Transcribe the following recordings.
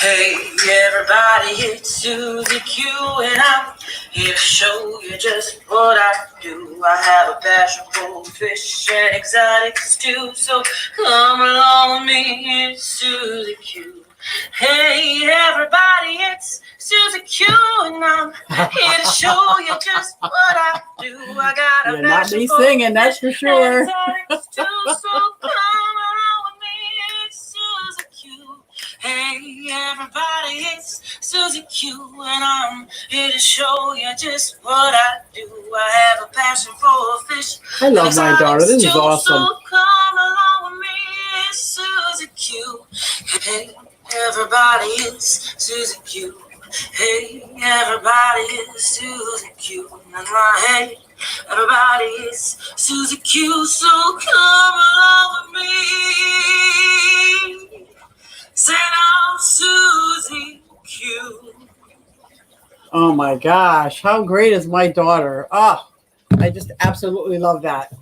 Hey everybody, it's Suzy Q and I'm here to show you just what I do. I have a passion for fish and exotic stew, so come along with me, it's Suzy Q. Hey everybody, it's Suzy Q and I'm here to show you just what I do. I got a passion not me for singing, that's for sure. exotic stew, so come along with me, it's Suzy Q. Hey everybody, it's Suzy Q and I'm here to show you just what I do. I have a passion for fish. I love my daughter. This is awesome. So come along with me, it's Suzy Q. Hey everybody, it's Suzy Q. Hey everybody, it's Suzy Q. Hey everybody, it's Suzy Q. So come along with me. Say now, Suzy Q. Oh my gosh, how great is my daughter? Oh, I just absolutely love that.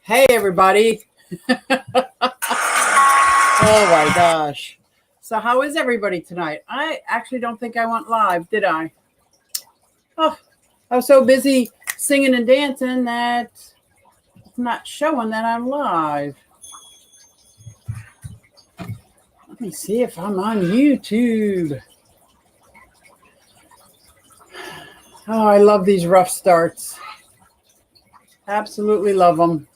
Hey everybody. Oh my gosh. So how is everybody tonight? I actually don't think I went live, did I? Oh, I was so busy singing and dancing that it's not showing that I'm live. Let me see if I'm on YouTube. Oh, I love these rough starts. Absolutely love them.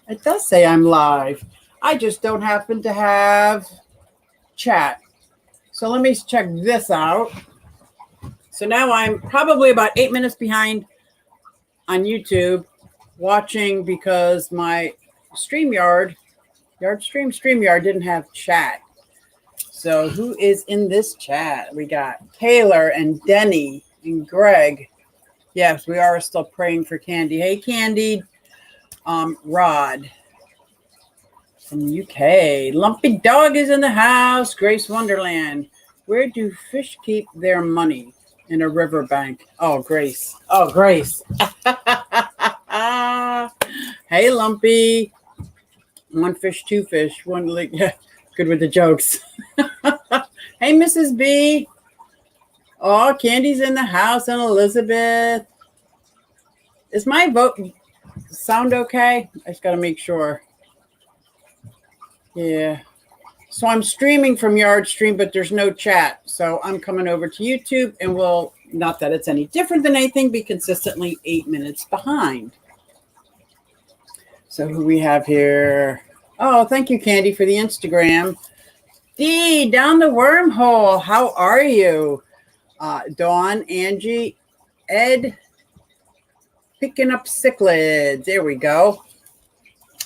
It does say I'm live. I just don't happen to have chat. So let me check this out. So now I'm probably about 8 minutes behind on YouTube watching because my StreamYard didn't have chat. So who is in this chat? We got Taylor and Denny and Greg. Yes, we are still praying for Candy. Hey, Candy. Rod from UK. Lumpy Dog is in the house. Grace Wonderland. Where do fish keep their money? In a riverbank. Oh, Grace. Oh, Grace. Hey, Lumpy. One fish, two fish. One lick. Yeah, good with the jokes. Hey, Mrs. B. Oh, Candy's in the house and Elizabeth. Is my vote sound okay? I just got to make sure. Yeah. So I'm streaming from Yardstream, but there's no chat. So I'm coming over to YouTube and we'll, not that it's any different than anything, be consistently 8 minutes behind. So who we have here? Oh, thank you, Candy, for the Instagram. Dee, down the wormhole. How are you? Dawn, Angie, Ed, picking up cichlids. There we go.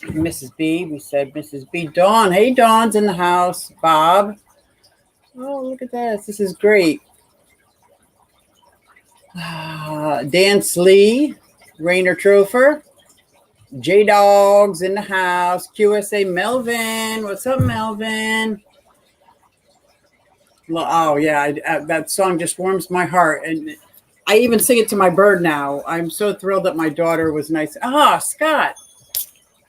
Mrs. B, we said Mrs. B. Dawn, hey, Dawn's in the house. Bob. Oh, look at this. This is great. Dan Slee, Rainer Trofer, J-Dog's in the house. QSA Melvin. What's up, Melvin? Oh, yeah, that song just warms my heart. And I even sing it to my bird now. I'm so thrilled that my daughter was nice. Scott,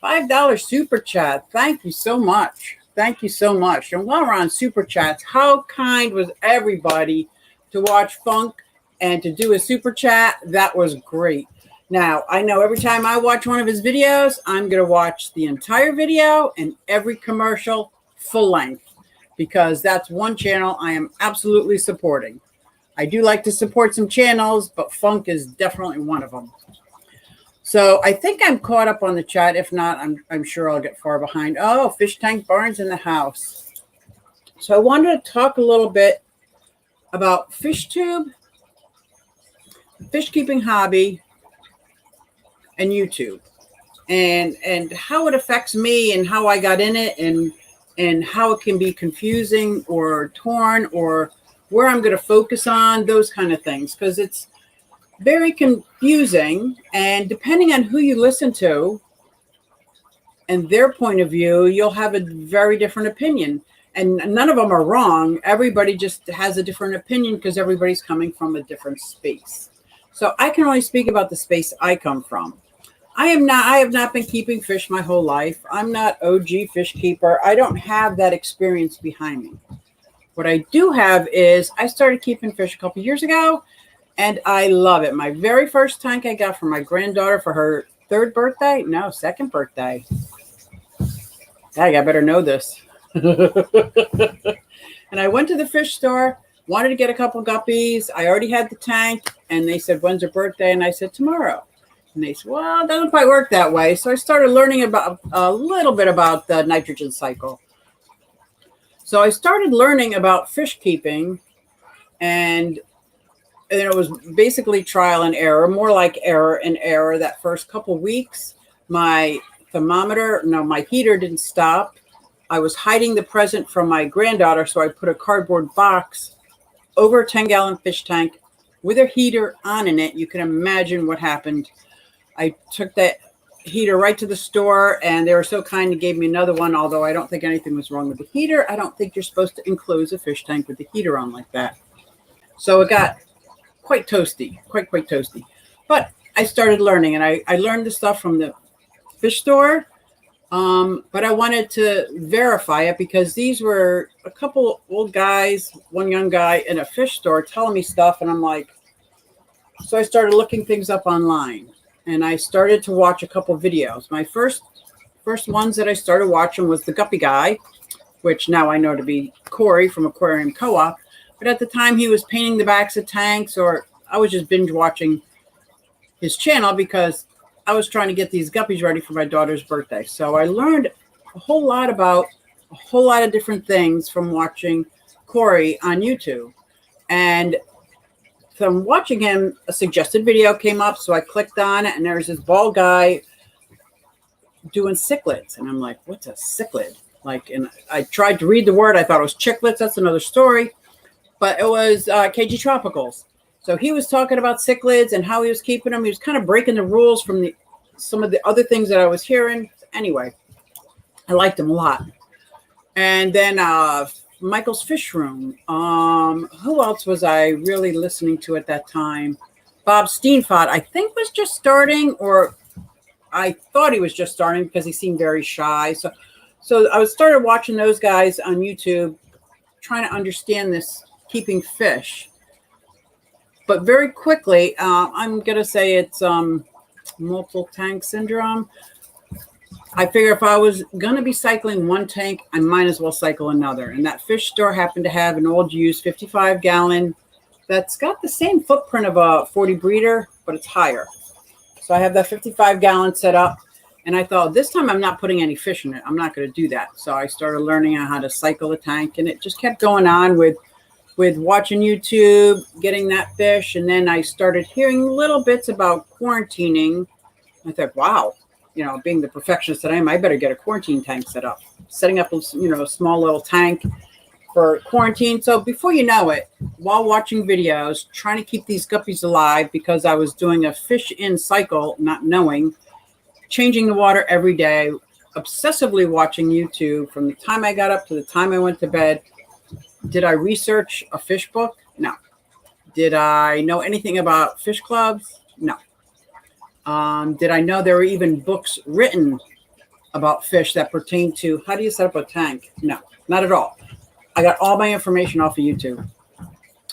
$5 super chat. Thank you so much. Thank you so much. And while we're on super chats, how kind was everybody to watch Funk and to do a super chat? That was great. Now, I know every time I watch one of his videos, I'm going to watch the entire video and every commercial full length, because that's one channel I am absolutely supporting. I do like to support some channels, but Funk is definitely one of them. So I think I'm caught up on the chat. If not, I'm sure I'll get far behind. Oh, Fish Tank Barnes in the house. So I wanted to talk a little bit about FishTube, fish keeping hobby, and YouTube, and how it affects me and how I got in it, and how it can be confusing or torn, or where I'm going to focus on, those kind of things, because it's very confusing, and depending on who you listen to and their point of view, you'll have a very different opinion. And none of them are wrong. Everybody just has a different opinion because everybody's coming from a different space. So I can only speak about the space I come from. I have not been keeping fish my whole life. I'm not OG fish keeper. I don't have that experience behind me. What I do have is I started keeping fish a couple years ago, and I love it. My very first tank I got from my granddaughter for her second birthday. Dang, I better know this. And I went to the fish store, wanted to get a couple guppies. I already had the tank, and they said, "When's your birthday?" And I said, "Tomorrow." And they said, "Well, it doesn't quite work that way." So I started learning about a little bit about the nitrogen cycle. So I started learning about fish keeping, and it was basically trial and error, more like error and error. That first couple weeks, my heater didn't stop. I was hiding the present from my granddaughter, so I put a cardboard box over a 10-gallon fish tank with a heater on in it. You can imagine what happened. I took that heater right to the store, and they were so kind and gave me another one, although I don't think anything was wrong with the heater. I don't think you're supposed to enclose a fish tank with the heater on like that. So it got quite toasty, quite toasty. But I started learning, and I learned the stuff from the fish store. But I wanted to verify it because these were a couple old guys, one young guy in a fish store telling me stuff. And I'm like, so I started looking things up online, and I started to watch a couple videos. My first ones that I started watching was the Guppy Guy, which now I know to be Corey from Aquarium Co-op. But at the time he was painting the backs of tanks, or I was just binge watching his channel because I was trying to get these guppies ready for my daughter's birthday. So I learned a whole lot about a whole lot of different things from watching Corey on YouTube. And from watching him, a suggested video came up. So I clicked on it, and there's this bald guy doing cichlids. And I'm like, what's a cichlid? And I tried to read the word. I thought it was chicklets. That's another story. But it was KG Tropicals. So he was talking about cichlids and how he was keeping them. He was kind of breaking the rules from some of the other things that I was hearing. Anyway, I liked him a lot. And then Michael's Fish Room. Who else was I really listening to at that time? Bob Steenfot, I think, was just starting, or I thought he was just starting because he seemed very shy. So I started watching those guys on YouTube, trying to understand this keeping fish. But very quickly, I'm going to say it's multiple tank syndrome. I figure if I was going to be cycling one tank, I might as well cycle another. And that fish store happened to have an old used 55-gallon that's got the same footprint of a 40 breeder, but it's higher. So I have that 55-gallon set up. And I thought, this time I'm not putting any fish in it. I'm not going to do that. So I started learning how to cycle the tank. And it just kept going on with watching YouTube, getting that fish. And then I started hearing little bits about quarantining. I thought, wow, being the perfectionist that I am, I better get a quarantine tank set up. Setting up a small little tank for quarantine. So before you know it, while watching videos, trying to keep these guppies alive because I was doing a fish in cycle, not knowing, changing the water every day, obsessively watching YouTube from the time I got up to the time I went to bed. Did I research a fish book? No. Did I know anything about fish clubs? No. Did I know there were even books written about fish that pertain to how do you set up a tank? No, not at all. I got all my information off of YouTube.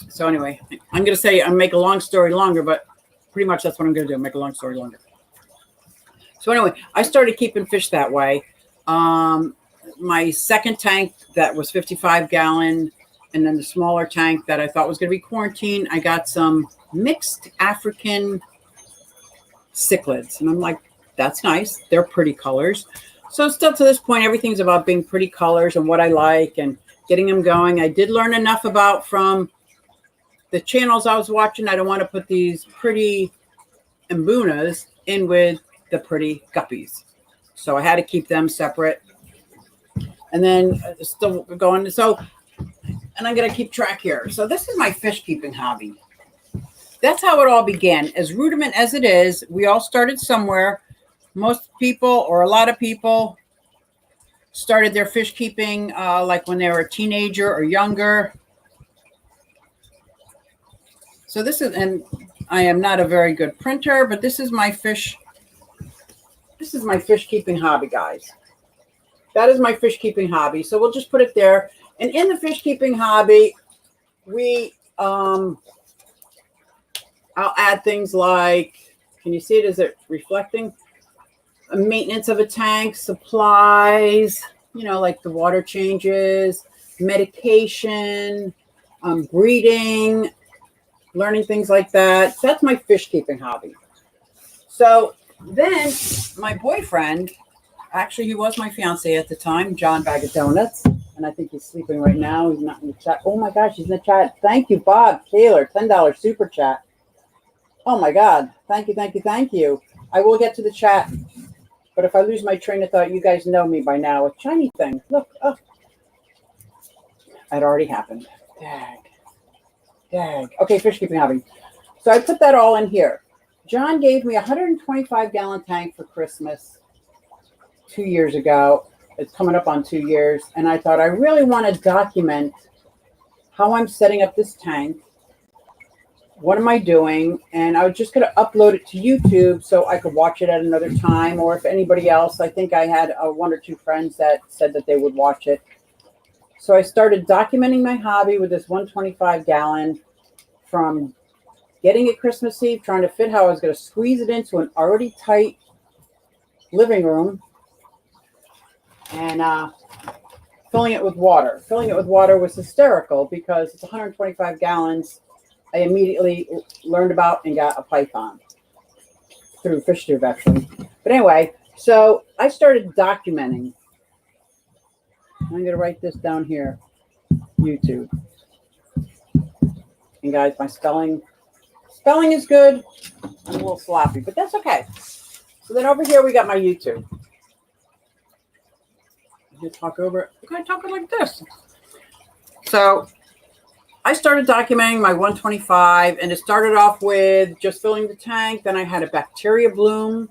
So anyway, I'm going to say I make a long story longer, but pretty much that's what I'm going to do, make a long story longer. So anyway, I started keeping fish that way. My second tank that was 55-gallon, and then the smaller tank that I thought was going to be quarantined, I got some mixed African cichlids. And I'm like, that's nice. They're pretty colors. So still to this point, everything's about being pretty colors and what I like and getting them going. I did learn enough about from the channels I was watching. I don't want to put these pretty mbunas in with the pretty guppies. So I had to keep them separate. And then still going. And I'm going to keep track here. So this is my fish keeping hobby. That's how it all began. As rudiment as it is, we all started somewhere. Most people, or a lot of people, started their fish keeping like when they were a teenager or younger. So this is, and I am not a very good printer, but this is my fish. This is my fish keeping hobby, guys. That is my fish keeping hobby. So we'll just put it there. And in the fish keeping hobby, we I'll add things like, can you see it? Is it reflecting? Maintenance of a tank, supplies, you know, like the water changes, medication, breeding, learning things like that. So that's my fish keeping hobby. So then my boyfriend, actually he was my fiance at the time, John Bag of Donuts, and I think he's sleeping right now. He's not in the chat. Oh my gosh, he's in the chat. Thank you, Bob Taylor, $10 super chat. Oh my God, thank you, thank you, thank you. I will get to the chat, but if I lose my train of thought, you guys know me by now. A shiny thing, look, oh, that already happened. Dag. Okay, fish keeping hobby. So I put that all in here. John gave me a 125-gallon tank for Christmas 2 years ago. It's coming up on 2 years. And I thought I really want to document how I'm setting up this tank. What am I doing? And I was just going to upload it to YouTube so I could watch it at another time. Or if anybody else, I think I had one or two friends that said that they would watch it. So I started documenting my hobby with this 125-gallon from getting it Christmas Eve, trying to fit how I was going to squeeze it into an already tight living room, and filling it with water. Filling it with water was hysterical because it's 125 gallons. I immediately learned about and got a python through FishTube, actually. But anyway, so I started documenting. I'm going to write this down here, YouTube. And guys, my spelling is good. I'm a little sloppy, but that's okay. So then over here, we got my YouTube. I'm going to talk over it. I'm going to talk it like this. So I started documenting my 125, and it started off with just filling the tank. Then I had a bacteria bloom.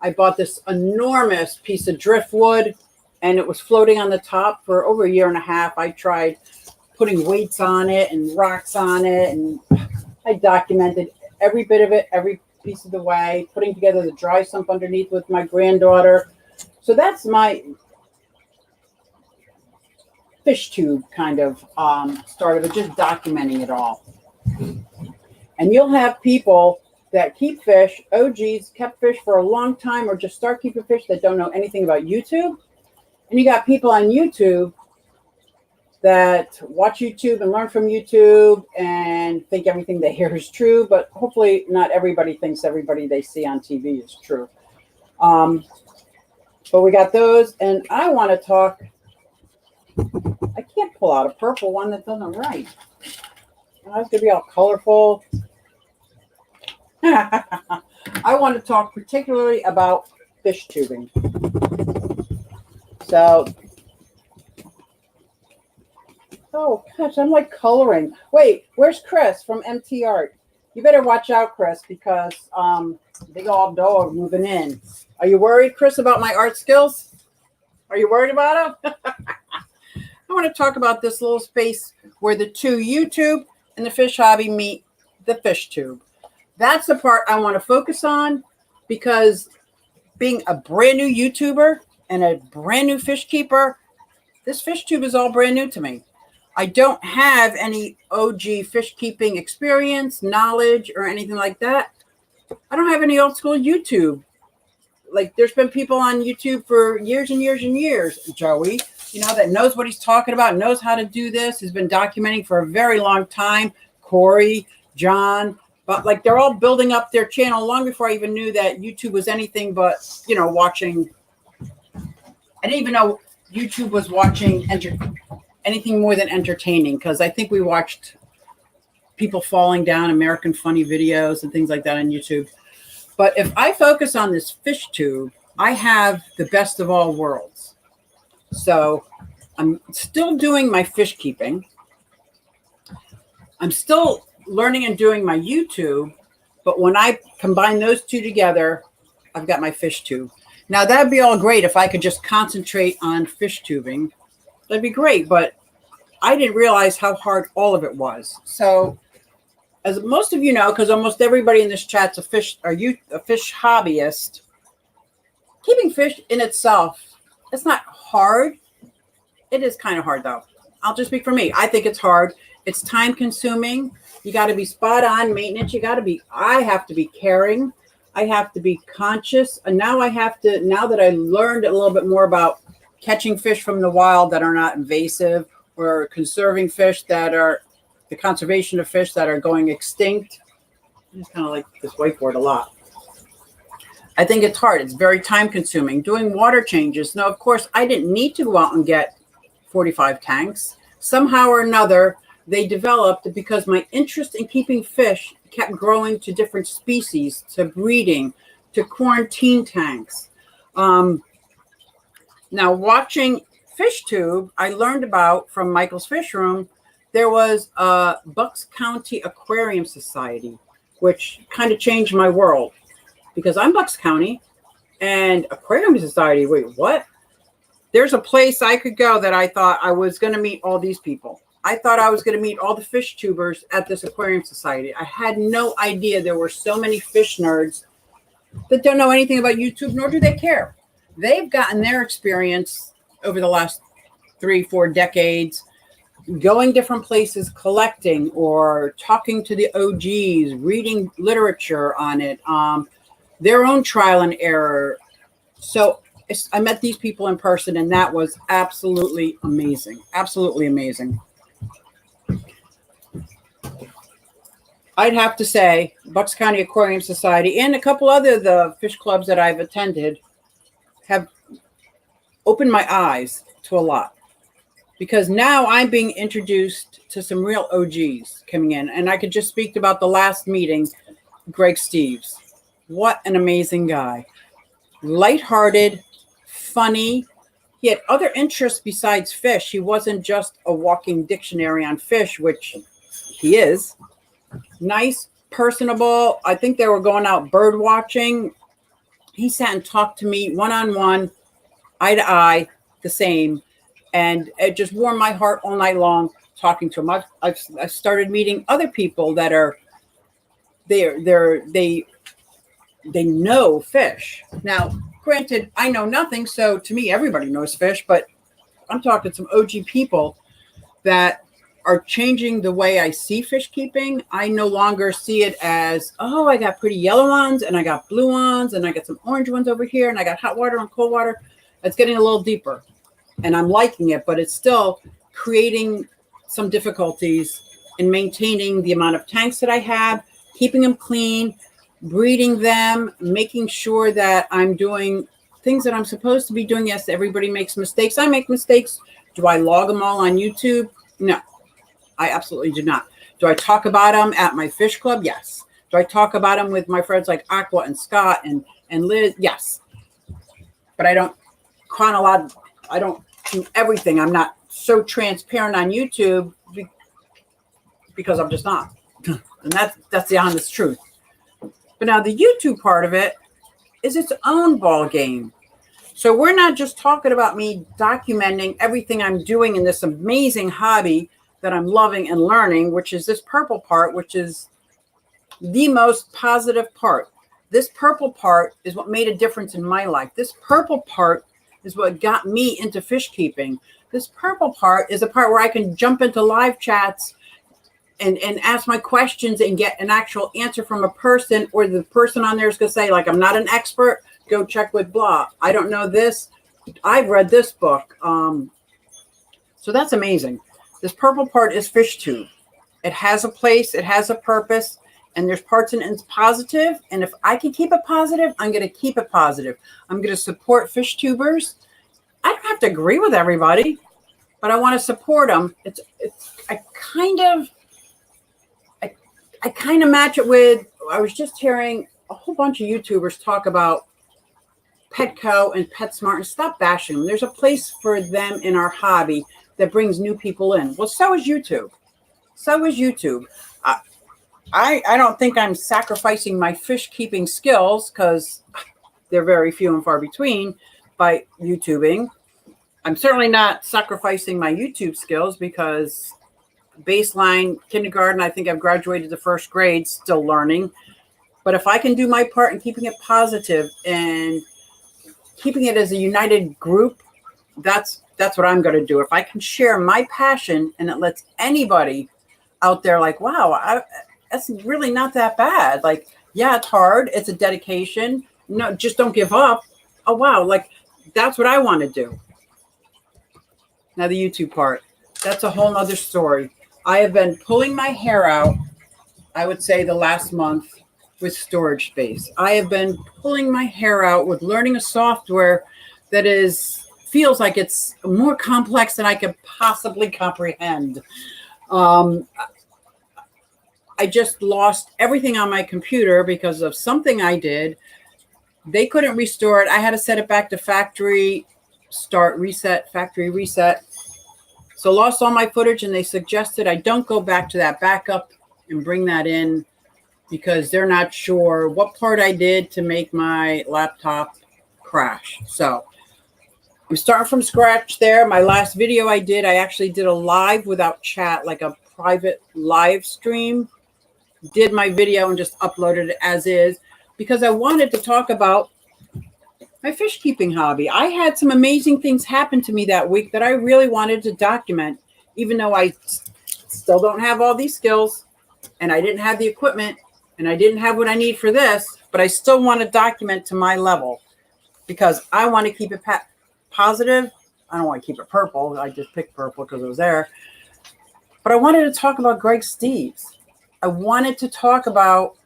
I bought this enormous piece of driftwood, and it was floating on the top for over a year and a half. I tried putting weights on it and rocks on it, and I documented every bit of it, every piece of the way, putting together the dry sump underneath with my granddaughter. So that's my FishTube kind of start of it, just documenting it all. And you'll have people that keep fish, OGs, kept fish for a long time, or just start keeping fish that don't know anything about YouTube. And you got people on YouTube that watch YouTube and learn from YouTube and think everything they hear is true, but hopefully not everybody thinks everybody they see on TV is true. But we got those, and I want to talk. I can't pull out a purple one that doesn't write. It's going to be all colorful. I want to talk particularly about fish tubing. So, oh gosh, I'm like coloring. Wait, where's Chris from MT Art? You better watch out, Chris, because big old dog moving in. Are you worried, Chris, about my art skills? Are you worried about them? I want to talk about this little space where the two YouTube and the fish hobby meet the FishTube. That's the part I want to focus on, because being a brand new YouTuber and a brand new fish keeper, this FishTube is all brand new to me. I don't have any OG fish keeping experience, knowledge, or anything like that. I don't have any old school YouTube. Like, there's been people on YouTube for years and years and years, Joey, you know, that knows what he's talking about, knows how to do this, has been documenting for a very long time. Corey, John, but like, they're all building up their channel long before I even knew that YouTube was anything but, you know, watching. I didn't even know YouTube was watching anything more than entertaining, because I think we watched people falling down, American funny videos and things like that on YouTube. But if I focus on this FishTube, I have the best of all worlds. So I'm still doing my fish keeping. I'm still learning and doing my YouTube. But when I combine those two together, I've got my FishTube. Now, that'd be all great if I could just concentrate on fish tubing. That'd be great. But I didn't realize how hard all of it was. So as most of you know, because almost everybody in this chat's a fish hobbyist. Keeping fish in itself, it's not hard. It is kind of hard though. I'll just speak for me. I think it's hard. It's time consuming. You got to be spot on maintenance. I have to be caring. I have to be conscious. And now now that I learned a little bit more about catching fish from the wild that are not invasive, or conserving fish that are the conservation of fish that are going extinct. I just kind of like this whiteboard a lot. I think it's hard. It's very time consuming. Doing water changes. Now, of course, I didn't need to go out and get 45 tanks. Somehow or another, they developed because my interest in keeping fish kept growing to different species, to breeding, to quarantine tanks. Now, watching FishTube, I learned about from Michael's Fish Room, there was a Bucks County Aquarium Society, which kind of changed my world because I'm Bucks County and Aquarium Society. Wait, what? There's a place I could go that I thought I was going to meet all these people. I thought I was going to meet all the fish tubers at this Aquarium Society. I had no idea there were so many fish nerds that don't know anything about YouTube, nor do they care. They've gotten their experience over the last 3-4 decades, going different places, collecting or talking to the OGs, reading literature on it, their own trial and error. So I met these people in person, and that was absolutely amazing. Absolutely amazing. I'd have to say Bucks County Aquarium Society and a couple other the fish clubs that I've attended have opened my eyes to a lot, because now I'm being introduced to some real OGs coming in. And I could just speak about the last meeting, Greg Steves. What an amazing guy. Lighthearted, funny. He had other interests besides fish. He wasn't just a walking dictionary on fish, which he is. Nice, personable. I think they were going out bird watching. He sat and talked to me one-on-one, eye to eye, the same. And it just warmed my heart all night long talking to him. I've started meeting other people that are they know fish. Now, granted, I know nothing, so to me, everybody knows fish, but I'm talking some OG people that are changing the way I see fish keeping. I no longer see it as, oh, I got pretty yellow ones, and I got blue ones, and I got some orange ones over here, and I got hot water and cold water. It's getting a little deeper, and I'm liking it, but it's still creating some difficulties in maintaining the amount of tanks that I have, keeping them clean, breeding them, making sure that I'm doing things that I'm supposed to be doing. Yes, everybody makes mistakes. I make mistakes. Do I log them all on YouTube? No, I absolutely do not. Do I talk about them at my fish club? Yes. Do I talk about them with my friends like Aqua and Scott and Liz? Yes. But I don't I don't do everything. I'm not so transparent on YouTube because I'm just not. And that's the honest truth. But now the YouTube part of it is its own ball game. So we're not just talking about me documenting everything I'm doing in this amazing hobby that I'm loving and learning, which is this purple part, which is the most positive part. This purple part is what made a difference in my life. This purple part is what got me into fish keeping. This purple part is a part where I can jump into live chats and ask my questions and get an actual answer from a person, or the person on there is going to say, like, I'm not an expert, go check with blah. I don't know this. I've read this book. So that's amazing. This purple part is FishTube. It has a place, it has a purpose, and there's parts in it it's positive. And if I can keep it positive, I'm going to keep it positive. I'm going to support fish tubers. I don't have to agree with everybody, but I want to support them. I kind of match it with, I was just hearing a whole bunch of YouTubers talk about Petco and PetSmart, and stop bashing them. There's a place for them in our hobby that brings new people in. Well, so is YouTube. So is YouTube. I don't think I'm sacrificing my fish keeping skills, because they're very few and far between, by YouTubing. I'm certainly not sacrificing my YouTube skills, because baseline kindergarten. I think I've graduated the first grade, still learning. But if I can do my part in keeping it positive and keeping it as a united group, that's what I'm going to do. If I can share my passion and it lets anybody out there like, wow, that's really not that bad. Like, yeah, it's hard. It's a dedication. No, just don't give up. Oh, wow. Like, that's what I want to do. Now the YouTube part, that's a whole nother story. I have been pulling my hair out, I would say the last month, with storage space. I have been pulling my hair out with learning a software that feels like it's more complex than I could possibly comprehend. I just lost everything on my computer because of something I did. They couldn't restore it. I had to set it back to factory reset. So lost all my footage, and they suggested I don't go back to that backup and bring that in because they're not sure what part I did to make my laptop crash. So I'm starting from scratch there. My last video I actually did a live without chat, like a private live stream. Did my video and just uploaded it as is because I wanted to talk about my fish keeping hobby. I had some amazing things happen to me that week that I really wanted to document, even though I still don't have all these skills and I didn't have the equipment and I didn't have what I need for this, but I still want to document to my level because I want to keep it positive. I don't want to keep it purple. I just picked purple because it was there. But I wanted to talk about Greg Steves. I wanted to talk about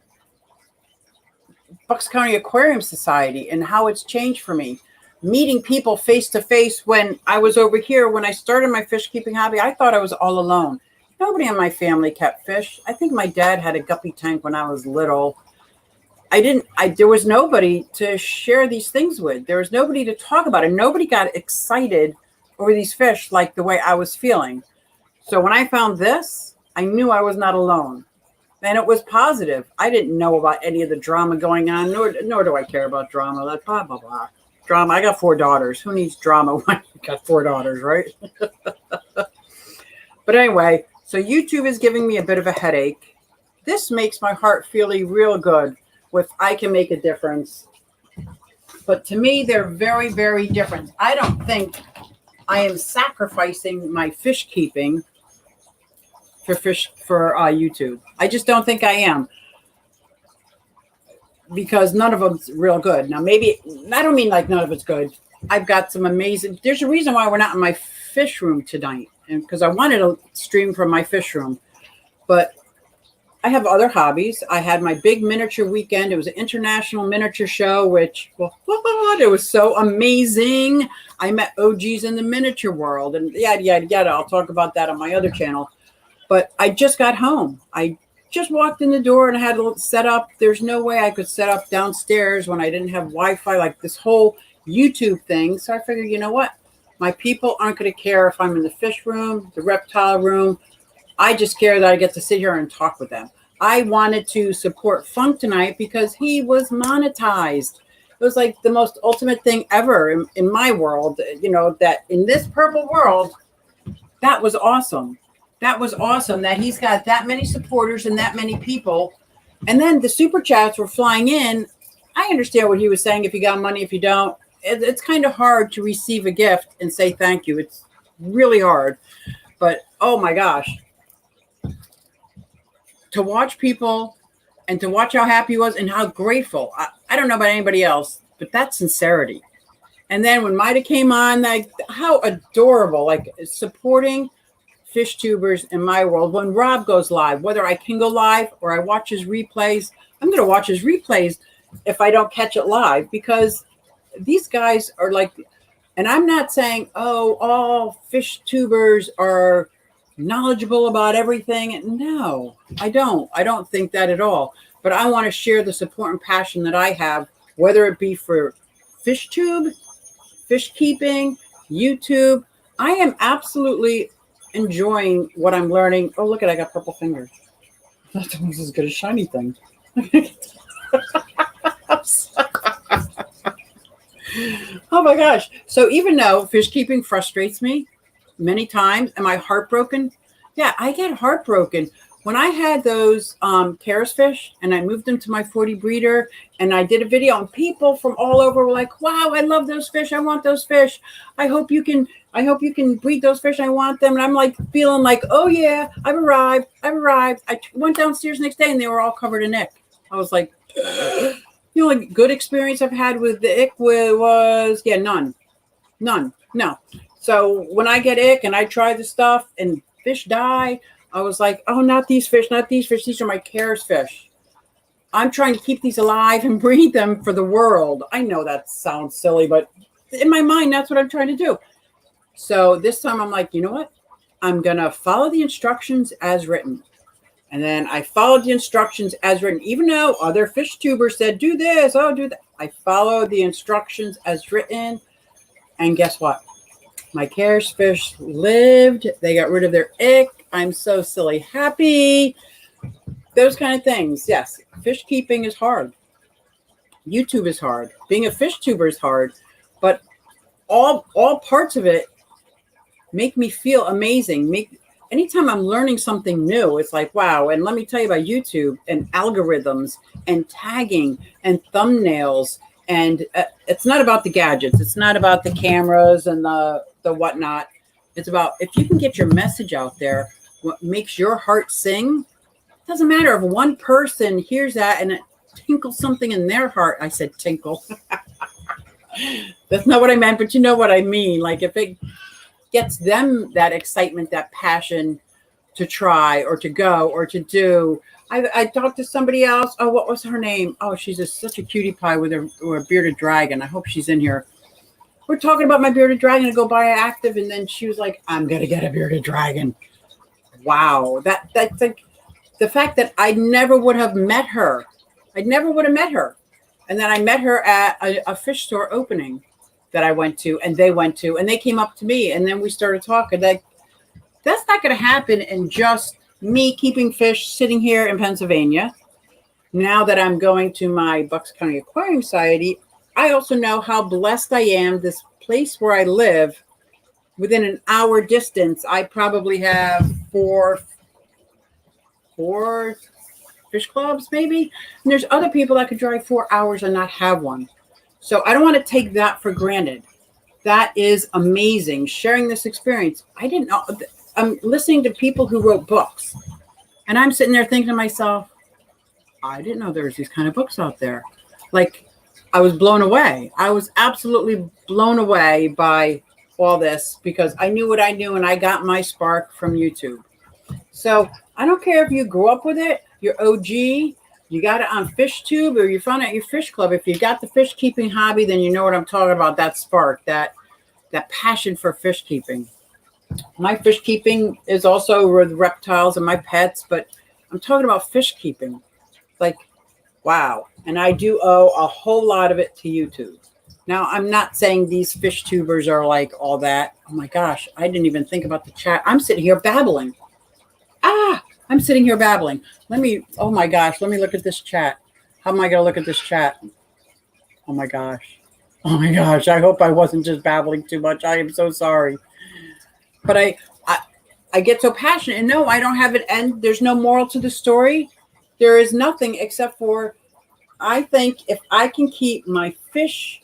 Bucks County Aquarium Society and how it's changed for me. Meeting people face to face when I was over here, when I started my fish keeping hobby, I thought I was all alone. Nobody in my family kept fish. I think my dad had a guppy tank when I was little. There was nobody to share these things with. There was nobody to talk about it. Nobody got excited over these fish like the way I was feeling. So when I found this, I knew I was not alone. And it was positive. I didn't know about any of the drama going on, nor do I care about drama. Like blah, blah, blah. Drama. I got 4 daughters. Who needs drama when you got 4 daughters, right? But anyway, so YouTube is giving me a bit of a headache. This makes my heart feel real good if I can make a difference. But to me, they're very, very different. I don't think I am sacrificing my fish keeping for YouTube. I just don't think I am, because none of them's real good. Now, maybe I don't mean like none of it's good. I've got some amazing. There's a reason why we're not in my fish room tonight, and because I wanted to stream from my fish room, but I have other hobbies. I had my big miniature weekend. It was an international miniature show, which it was so amazing. I met OGs in the miniature world, and yada yada yada. I'll talk about that on my other channel. But I just got home. I just walked in the door and I had to set up. There's no way I could set up downstairs when I didn't have Wi-Fi, like this whole YouTube thing. So I figured, you know what? My people aren't going to care if I'm in the fish room, the reptile room. I just care that I get to sit here and talk with them. I wanted to support Funk tonight because he was monetized. It was like the most ultimate thing ever in my world. You know, that in this purple world, that was awesome. That was awesome that he's got that many supporters and that many people. And then the super chats were flying in. I understand what he was saying. If you got money, if you don't, it's kind of hard to receive a gift and say thank you. It's really hard. But oh my gosh, to watch people and to watch how happy he was and how grateful. I don't know about anybody else, but that's sincerity. And then when Maida came on, like how adorable, like supporting fish tubers in my world. When Rob goes live, whether I can go live or I watch his replays, I'm going to watch his replays if I don't catch it live, because these guys are like, and I'm not saying, oh, all fish tubers are knowledgeable about everything. No, I don't think that at all. But I want to share the support and passion that I have, whether it be for FishTube, fish keeping, YouTube. I am absolutely enjoying what I'm learning. Oh, look at, I got purple fingers. That's almost as good as shiny thing. Oh my gosh. So even though fish keeping frustrates me many times, am I heartbroken? Yeah, I get heartbroken. When I had those Karis fish and I moved them to my 40 breeder and I did a video and people from all over were like, wow, I love those fish. I want those fish. I hope you can breed those fish. I want them. And I'm like feeling like, oh yeah, I've arrived. I've arrived. I went downstairs the next day and they were all covered in ick. I was like, the only good experience I've had with the ick was, yeah, none. No. So when I get ick and I try the stuff and fish die, I was like, oh, not these fish. These are my Karis fish. I'm trying to keep these alive and breed them for the world. I know that sounds silly, but in my mind, that's what I'm trying to do. So this time I'm like, you know what? I'm going to follow the instructions as written. And then I followed the instructions as written, even though other fish tubers said, do this, do that. I followed the instructions as written. And guess what? My Karis fish lived. They got rid of their ick. I'm so silly happy. Those kind of things. Yes, fish keeping is hard. YouTube is hard. Being a fish tuber is hard. But all parts of it make me feel amazing. Anytime I'm learning something new, it's like, wow. And let me tell you about YouTube and algorithms and tagging and thumbnails. And it's not about the gadgets. It's not about the cameras and the whatnot. It's about if you can get your message out there, what makes your heart sing. It doesn't matter if one person hears that and it tinkles something in their heart. I said tinkle. That's not what I meant, but you know what I mean. Like if it gets them that excitement, that passion to try or to go or to do. I talked to somebody else. Oh, what was her name? Oh, she's such a cutie pie with her bearded dragon. I hope she's in here. We're talking about my bearded dragon to go buy an active. And then she was like, I'm going to get a bearded dragon. Wow. That's like the fact that I never would have met her. I never would have met her. And then I met her at a fish store opening that I went to and they went to, and they came up to me and then we started talking. Like, that's not going to happen in just me keeping fish sitting here in Pennsylvania. Now that I'm going to my Bucks County Aquarium Society, I also know how blessed I am. This place where I live, within an hour distance, I probably have four fish clubs, maybe. And there's other people that could drive 4 hours and not have one. So I don't want to take that for granted. That is amazing. Sharing this experience. I didn't know. I'm listening to people who wrote books. And I'm sitting there thinking to myself, I didn't know there was these kind of books out there. Like, I was blown away. I was absolutely blown away by all this because I knew what I knew and I got my spark from YouTube. So I don't care if you grew up with it, you're OG, you got it on FishTube, or you found it at your fish club. If you got the fish keeping hobby, then you know what I'm talking about. That spark, that passion for fish keeping. My fish keeping is also with reptiles and my pets, but I'm talking about fish keeping. Like, wow. And I do owe a whole lot of it to YouTube. Now, I'm not saying these fish tubers are like all that. Oh my gosh, I didn't even think about the chat. I'm sitting here babbling. I'm sitting here babbling. Oh my gosh, let me look at this chat. How am I going to look at this chat? Oh my gosh. I hope I wasn't just babbling too much. I am so sorry. But I get so passionate. And no, I don't have an end. There's no moral to the story. There is nothing except for, I think if I can keep my fish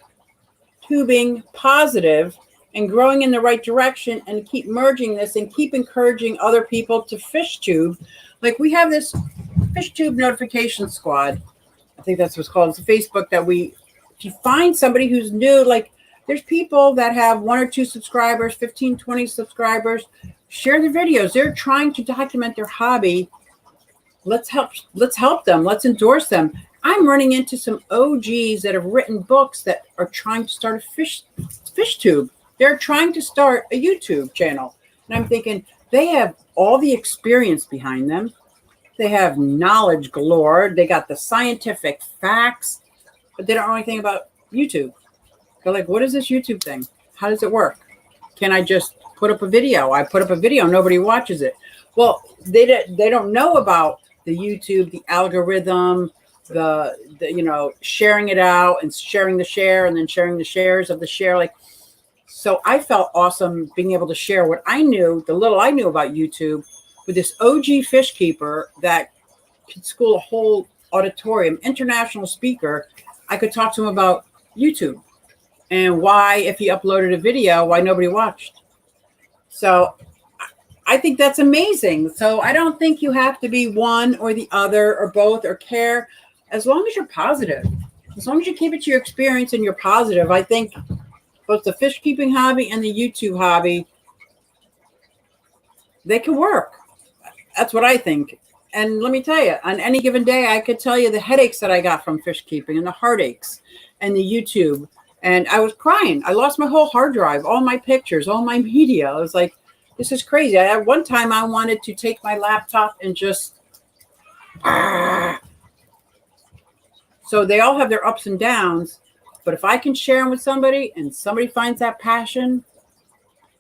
tubing positive and growing in the right direction and keep merging this and keep encouraging other people to FishTube. Like we have this FishTube notification squad. I think that's what's called. It's a Facebook that if you find somebody who's new, like there's people that have 1 or 2 subscribers, 15, 20 subscribers, share their videos. They're trying to document their hobby. Let's help them. Let's endorse them. I'm running into some OGs that have written books that are trying to start a FishTube. They're trying to start a YouTube channel. And I'm thinking they have all the experience behind them. They have knowledge galore. They got the scientific facts, but they don't know anything about YouTube. They're like, what is this YouTube thing? How does it work? Can I just put up a video? I put up a video, nobody watches it. Well, they don't know about the YouTube, the algorithm, the sharing it out and sharing the share and then sharing the shares of the share. Like, so I felt awesome being able to share what I knew, the little I knew about YouTube, with this OG fish keeper that could school a whole auditorium, international speaker. I could talk to him about YouTube and why, if he uploaded a video, why nobody watched. So I think that's amazing. So I don't think you have to be one or the other or both or care, as long as you're positive. As long as you keep it to your experience and you're positive, I think both the fish keeping hobby and the YouTube hobby, they can work. That's what I think. And let me tell you, on any given day, I could tell you the headaches that I got from fish keeping and the heartaches and the YouTube. And I was crying. I lost my whole hard drive, all my pictures, all my media. I was like, this is crazy. At one time, I wanted to take my laptop and just... So they all have their ups and downs. But if I can share them with somebody and somebody finds that passion,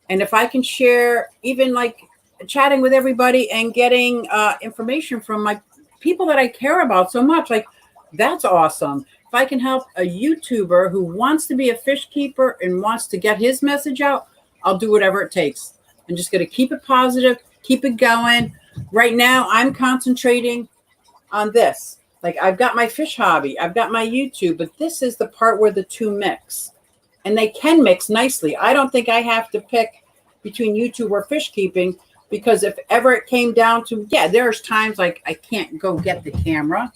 and if I can share even like chatting with everybody and getting information from my people that I care about so much, like that's awesome. If I can help a YouTuber who wants to be a fish keeper and wants to get his message out, I'll do whatever it takes. I'm just going to keep it positive, keep it going. Right now, I'm concentrating on this. Like I've got my fish hobby, I've got my YouTube, but this is the part where the two mix. And they can mix nicely. I don't think I have to pick between YouTube or fish keeping, because if ever it came down to, yeah, there's times like I can't go get the camera.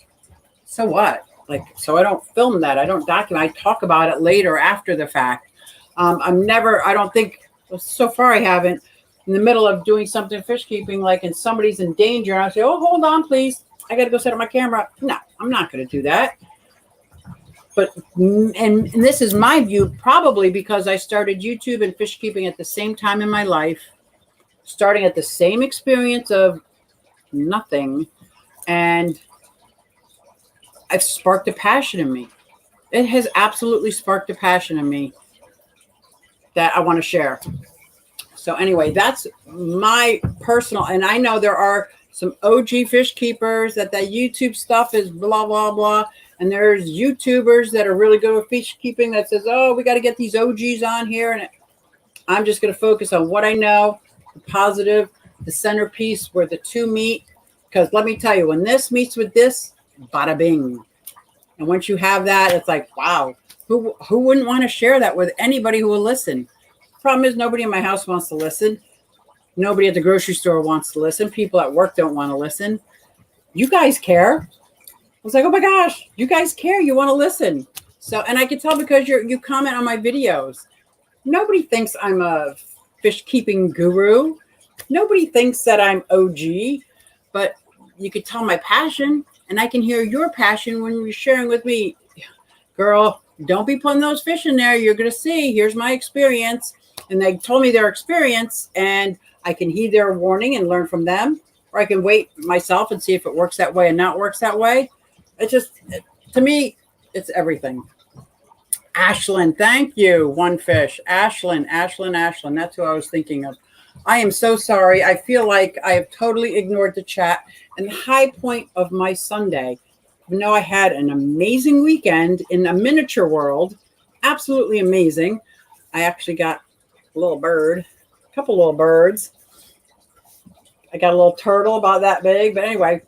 So what? Like, so I don't film that. I don't document. I talk about it later after the fact. I don't think, so far I haven't, in the middle of doing something fish keeping, like, and somebody's in danger, and I say, oh, hold on, please. I got to go set up my camera. No, I'm not going to do that. But, and this is my view, probably because I started YouTube and fish keeping at the same time in my life, starting at the same experience of nothing. And I've sparked a passion in me. It has absolutely sparked a passion in me that I want to share. So anyway, that's my personal, and I know there are some OG fish keepers that YouTube stuff is blah, blah, blah. And there's YouTubers that are really good with fish keeping that says, oh, we got to get these OGs on here. And I'm just going to focus on what I know, the positive, the centerpiece where the two meet. Because let me tell you, when this meets with this, bada bing. And once you have that, it's like, wow, who wouldn't want to share that with anybody who will listen? Problem is, nobody in my house wants to listen. Nobody at the grocery store wants to listen. People at work don't want to listen. You guys care. I was like, oh my gosh, you guys care. You want to listen. So, and I can tell because you comment on my videos. Nobody thinks I'm a fish keeping guru. Nobody thinks that I'm OG, but you could tell my passion, and I can hear your passion when you're sharing with me. Girl, don't be putting those fish in there. You're going to see, here's my experience. And they told me their experience, and I can heed their warning and learn from them, or I can wait myself and see if it works that way and not works that way. It just, to me, it's everything. Ashlyn, thank you. One fish. Ashlyn. That's who I was thinking of. I am so sorry. I feel like I have totally ignored the chat. And the high point of my Sunday, even though I had an amazing weekend in a miniature world, absolutely amazing. I actually got a little bird, a couple little birds. I got a little turtle about that big. But anyway,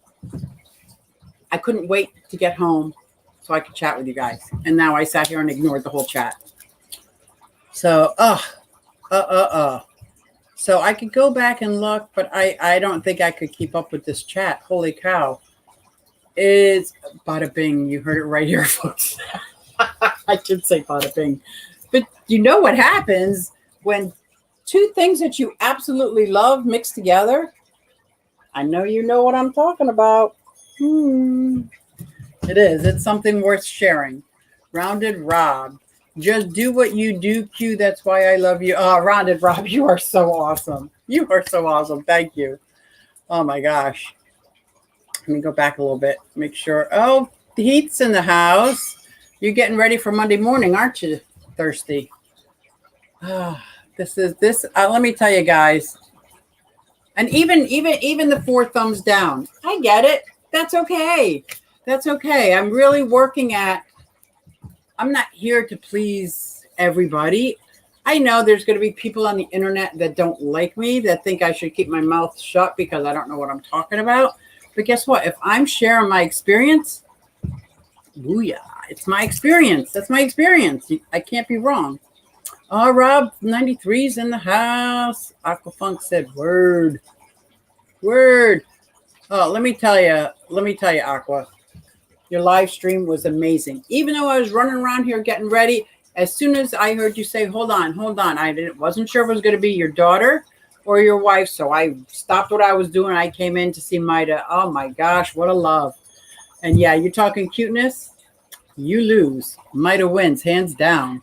I couldn't wait to get home so I could chat with you guys. And now I sat here and ignored the whole chat. So, So I could go back and look, but I don't think I could keep up with this chat. Holy cow. It's bada bing. You heard it right here, folks. I should say bada bing. But you know what happens when two things that you absolutely love mix together? I know you know what I'm talking about. It is. It's something worth sharing. Rounded Rob. Just do what you do, Q. That's why I love you. Oh, Rounded Rob, you are so awesome. You are so awesome. Thank you. Oh, my gosh. Let me go back a little bit. Make sure. Oh, the heat's in the house. You're getting ready for Monday morning, aren't you, Thirsty? Oh, this. Let me tell you guys. And even the 4 thumbs down. I get it. That's okay. That's okay. I'm really working at. I'm not here to please everybody. I know there's going to be people on the internet that don't like me, that think I should keep my mouth shut because I don't know what I'm talking about. But guess what? If I'm sharing my experience, booyah, it's my experience. That's my experience. I can't be wrong. Oh, Rob 93's in the house. Aquafunk said, word. Word. Oh, let me tell you, Aqua. Your live stream was amazing. Even though I was running around here getting ready, as soon as I heard you say, hold on, I wasn't sure if it was going to be your daughter or your wife. So I stopped what I was doing. I came in to see Maida. Oh my gosh, what a love. And yeah, you're talking cuteness. You lose. Maida wins, hands down.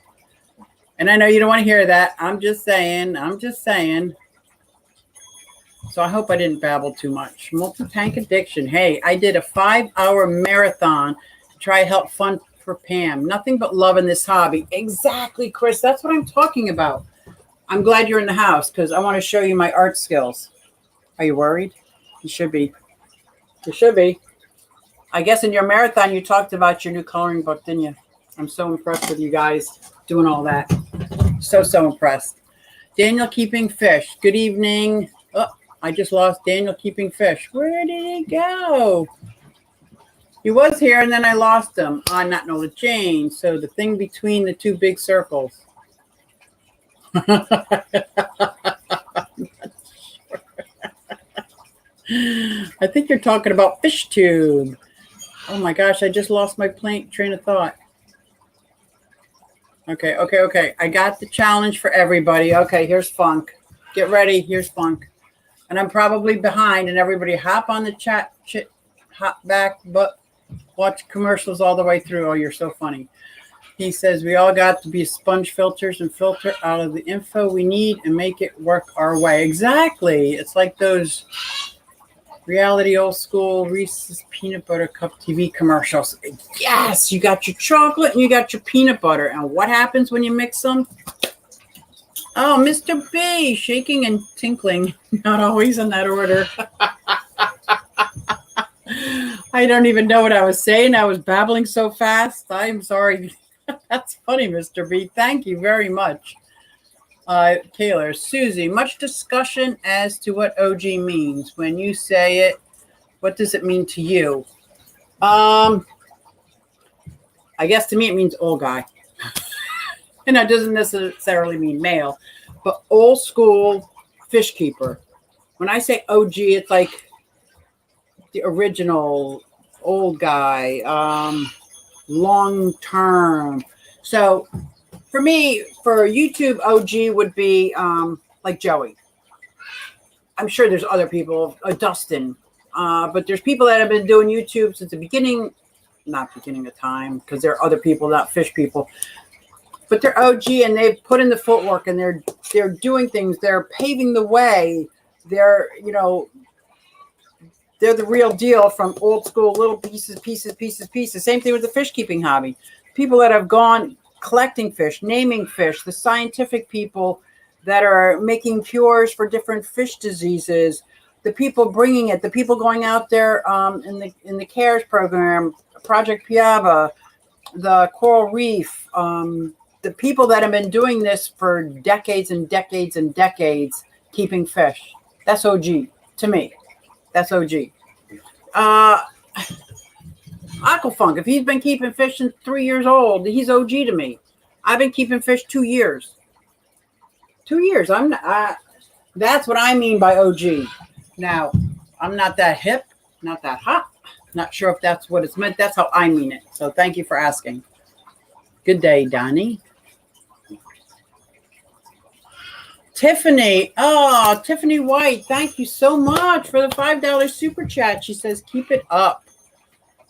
And I know you don't want to hear that. I'm just saying. So I hope I didn't babble too much. Multi-tank addiction. Hey, I did a 5-hour marathon to try to help fund for Pam. Nothing but love in this hobby. Exactly, Chris. That's what I'm talking about. I'm glad you're in the house because I want to show you my art skills. Are you worried? You should be. You should be. I guess in your marathon, you talked about your new coloring book, didn't you? I'm so impressed with you guys doing all that. So impressed. Daniel keeping fish. Good evening. Oh, I just lost Daniel keeping fish. Where did he go? He was here and then I lost him. I not know the chain. So the thing between the two big circles. I think you're talking about FishTube. Oh my gosh, I just lost my train of thought. Okay. I got the challenge for everybody. Okay, here's Funk. Get ready. Here's Funk. And I'm probably behind, and everybody hop on the chat, hop back, but watch commercials all the way through. Oh, you're so funny. He says, we all got to be sponge filters and filter out of the info we need and make it work our way. Exactly. It's like those reality old school Reese's peanut butter cup TV commercials. Yes, you got your chocolate and you got your peanut butter. And what happens when you mix them? Oh, Mr. B, shaking and tinkling. Not always in that order. I don't even know what I was saying. I was babbling so fast. I'm sorry. That's funny, Mr. B. Thank you very much. Taylor, Suzy, much discussion as to what OG means. When you say it, what does it mean to you? I guess to me it means old guy. And that doesn't necessarily mean male, but old school fish keeper. When I say OG, it's like the original old guy, long term. So for me, for YouTube, OG would be like Joey. I'm sure there's other people, Dustin, but there's people that have been doing YouTube since the beginning, not beginning of time, because there are other people, not fish people. But they're OG and they've put in the footwork and they're doing things. They're paving the way. They're the real deal from old school little pieces. Same thing with the fish keeping hobby. People that have gone collecting fish, naming fish, the scientific people that are making cures for different fish diseases, the people bringing it, the people going out there in the CARES program, Project Piaba, the Coral Reef, the people that have been doing this for decades and decades and decades, keeping fish. That's OG to me. That's OG. Aquafunk, if he's been keeping fish since 3 years old, he's OG to me. I've been keeping fish 2 years. 2 years. That's what I mean by OG. Now, I'm not that hip, not that hot. Not sure if that's what it's meant. That's how I mean it. So thank you for asking. Good day, Donnie. Tiffany. Oh, Tiffany White. Thank you so much for the $5 super chat. She says, keep it up.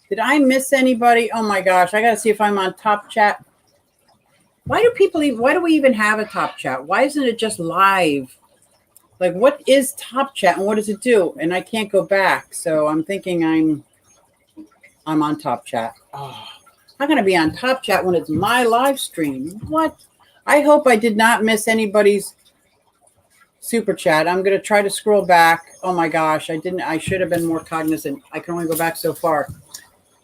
Did I miss anybody? Oh my gosh. I got to see if I'm on top chat. Why do we even have a top chat? Why isn't it just live? Like, what is top chat and what does it do? And I can't go back. So I'm thinking I'm on top chat. Oh, I'm going to be on top chat when it's my live stream. What? I hope I did not miss anybody's super chat. I'm going to try to scroll back. Oh my gosh. I should have been more cognizant. I can only go back so far.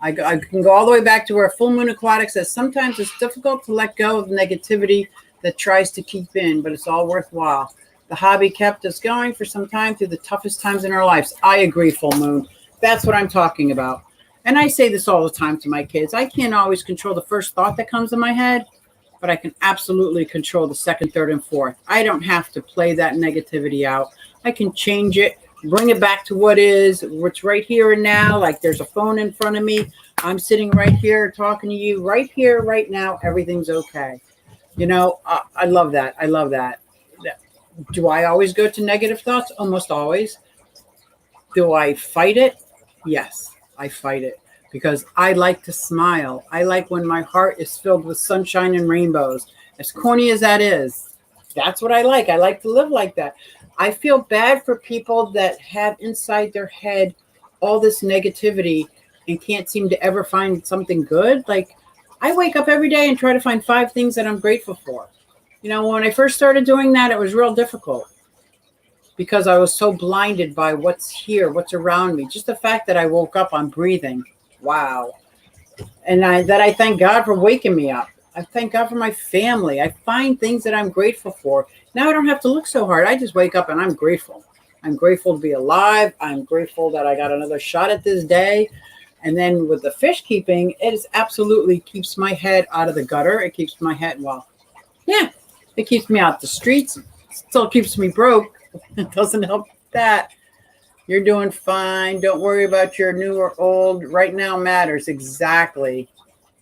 I can go all the way back to where Full Moon Aquatic says, sometimes it's difficult to let go of negativity that tries to keep in, but it's all worthwhile. The hobby kept us going for some time through the toughest times in our lives. I agree, Full Moon. That's what I'm talking about. And I say this all the time to my kids. I can't always control the first thought that comes in my head, but I can absolutely control the second, third, and fourth. I don't have to play that negativity out. I can change it, bring it back to what is, what's right here and now. Like there's a phone in front of me. I'm sitting right here talking to you right here, right now. Everything's okay. You know, I love that. I love that. Do I always go to negative thoughts? Almost always. Do I fight it? Yes, I fight it because I like to smile. I like when my heart is filled with sunshine and rainbows. As corny as that is, that's what I like. I like to live like that. I feel bad for people that have inside their head all this negativity and can't seem to ever find something good. Like I wake up every day and try to find 5 things that I'm grateful for. You know, when I first started doing that, it was real difficult because I was so blinded by what's here, what's around me. Just the fact that I woke up, I'm breathing. Wow. And I thank God for waking me up. I thank God for my family. I find things that I'm grateful for. Now I don't have to look so hard. I just wake up and I'm grateful. I'm grateful to be alive. I'm grateful that I got another shot at this day. And then with the fish keeping, it is absolutely keeps my head out of the gutter. It keeps my head, it keeps me out the streets. It still keeps me broke. It doesn't help that. You're doing fine. Don't worry about your new or old. Right now matters. Exactly.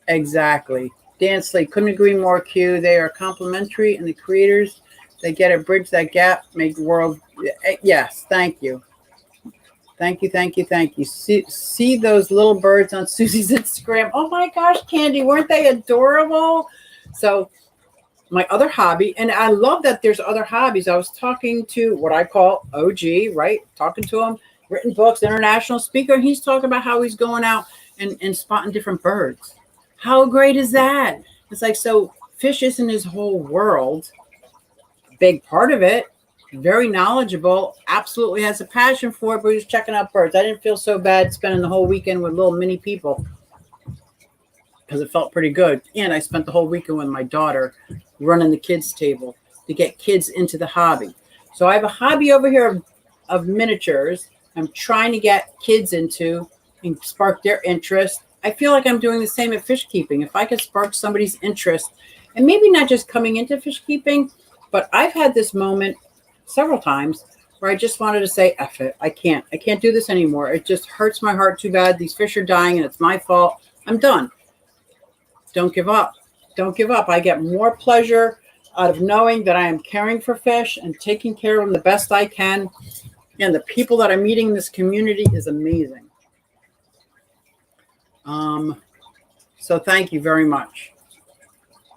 Dan Slade, couldn't agree more, Q. They are complementary, and the creators that get to bridge that gap make the world. Yes, thank you. Thank you. See those little birds on Suzy's Instagram. Oh my gosh, Candy, weren't they adorable? So my other hobby, and I love that there's other hobbies. I was talking to what I call OG, right? Talking to him, written books, international speaker. And he's talking about how he's going out and spotting different birds. How great is that? It's like, so fish isn't his whole world. Big part of it. Very knowledgeable, absolutely has a passion for it, but he's checking out birds. I didn't feel so bad spending the whole weekend with little mini people because it felt pretty good. And I spent the whole weekend with my daughter running the kids' table to get kids into the hobby. So I have a hobby over here of miniatures. I'm trying to get kids into and spark their interest. I feel like I'm doing the same at fish keeping. If I could spark somebody's interest, and maybe not just coming into fish keeping, but I've had this moment several times where I just wanted to say, F it. I can't do this anymore. It just hurts my heart too bad. These fish are dying and it's my fault. I'm done. Don't give up. I get more pleasure out of knowing that I am caring for fish and taking care of them the best I can. And the people that I'm meeting in this community is amazing. So thank you very much.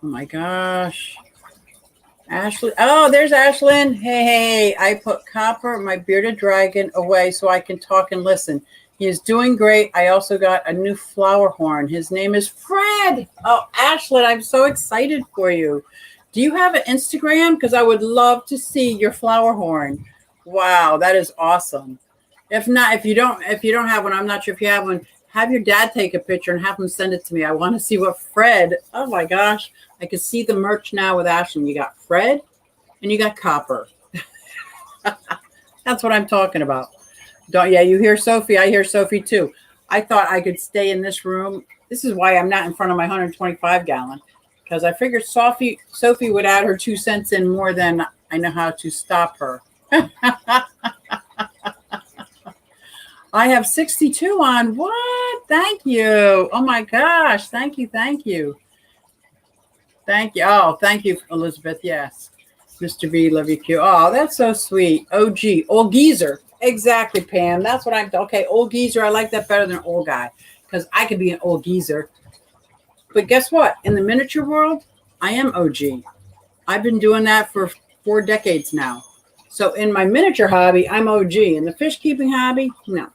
Oh my gosh. Ashley. Oh, there's Ashlyn. Hey, I put Copper, my bearded dragon, away so I can talk and listen. He is doing great. I also got a new flower horn. His name is Fred. Oh, Ashlyn, I'm so excited for you. Do you have an Instagram? Because I would love to see your flower horn. Wow, that is awesome. If not, if you don't have one, I'm not sure if you have one. Have your dad take a picture and have him send it to me. I want to see what Fred. Oh my gosh, I can see the merch now with Ashlyn. You got Fred and you got Copper. That's what I'm talking about. You hear Sophie. I hear Sophie too. I thought I could stay in this room. This is why I'm not in front of my 125 gallon, because I figured Sophie would add her 2 cents in more than I know how to stop her. I have 62 on. What? Thank you. Oh my gosh. Thank you. Oh, thank you, Elizabeth. Yes. Mr. B, love you, Q. Oh, that's so sweet. OG, old geezer. Exactly, Pam. That's what okay, old geezer. I like that better than old guy because I could be an old geezer. But guess what? In the miniature world, I am OG. I've been doing that for 4 decades now. So in my miniature hobby, I'm OG. In the fish keeping hobby, no,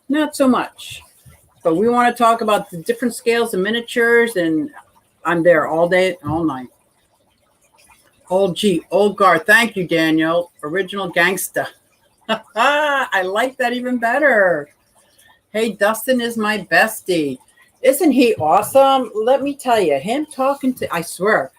not so much. But we want to talk about the different scales of miniatures, and I'm there all day, all night. Old G, old guard. Thank you, Daniel. Original gangsta. I like that even better. Hey, Dustin is my bestie. Isn't he awesome? Let me tell you, him talking to, I swear,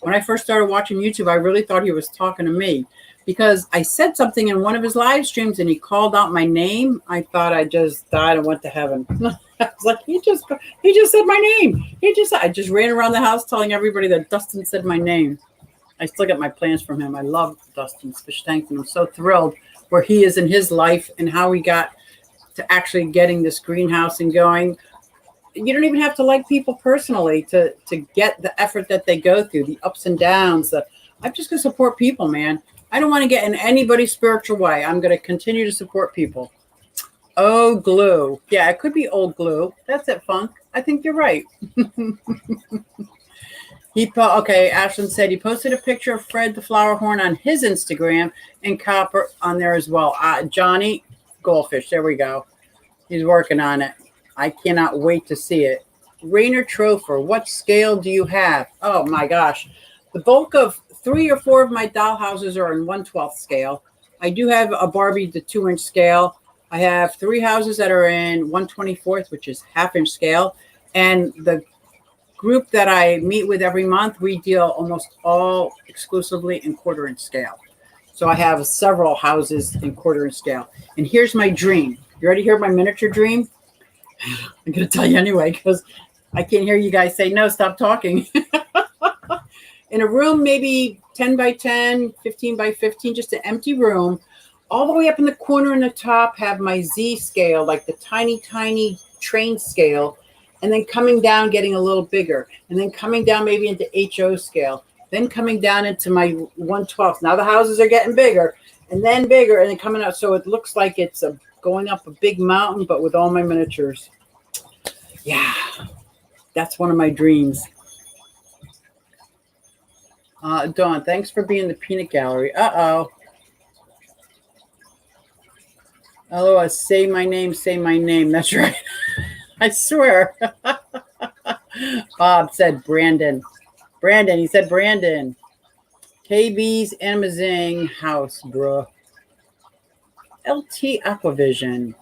When I first started watching YouTube, I really thought he was talking to me because I said something in one of his live streams and he called out my name. I thought I just died and went to heaven. I was like, he just said my name. I just ran around the house telling everybody that Dustin said my name. I still get my plans from him. I love Dustin's fish tanks, and I'm so thrilled where he is in his life and how he got to actually getting this greenhouse and going. You don't even have to like people personally to get the effort that they go through, the ups and downs. I'm just going to support people, man. I don't want to get in anybody's spiritual way. I'm going to continue to support people. Oh, glue. Yeah, it could be old glue. That's it, Funk. I think you're right. Okay, Ashlyn said he posted a picture of Fred the flower horn on his Instagram and Copper on there as well. Johnny Goldfish, there we go. He's working on it. I cannot wait to see it. Rainer Trofer, what scale do you have? Oh my gosh. The bulk of 3 or 4 of my doll houses are in 1/12 scale. I do have a Barbie, the 2-inch scale. I have 3 houses that are in 1/24, which is 1/2-inch scale. And the group that I meet with every month, we deal almost all exclusively in 1/4-inch scale. So I have several houses in 1/4-inch scale. And here's my dream. You ready to hear my miniature dream? I'm going to tell you anyway, because I can't hear you guys say, no, stop talking. In a room, maybe 10 by 10, 15 by 15, just an empty room. All the way up in the corner in the top, have my Z scale, like the tiny, tiny train scale. And then coming down, getting a little bigger. And then coming down maybe into HO scale. Then coming down into my 1/12. Now the houses are getting bigger. And then bigger. And then coming out. So it looks like it's going up a big mountain, but with all my miniatures. Yeah. That's one of my dreams. Dawn, thanks for being the peanut gallery. Uh-oh. Oh, say my name, say my name. That's right. I swear. Bob said Brandon. Brandon, he said Brandon. KB's Amazing House, bro. LT Aquavision.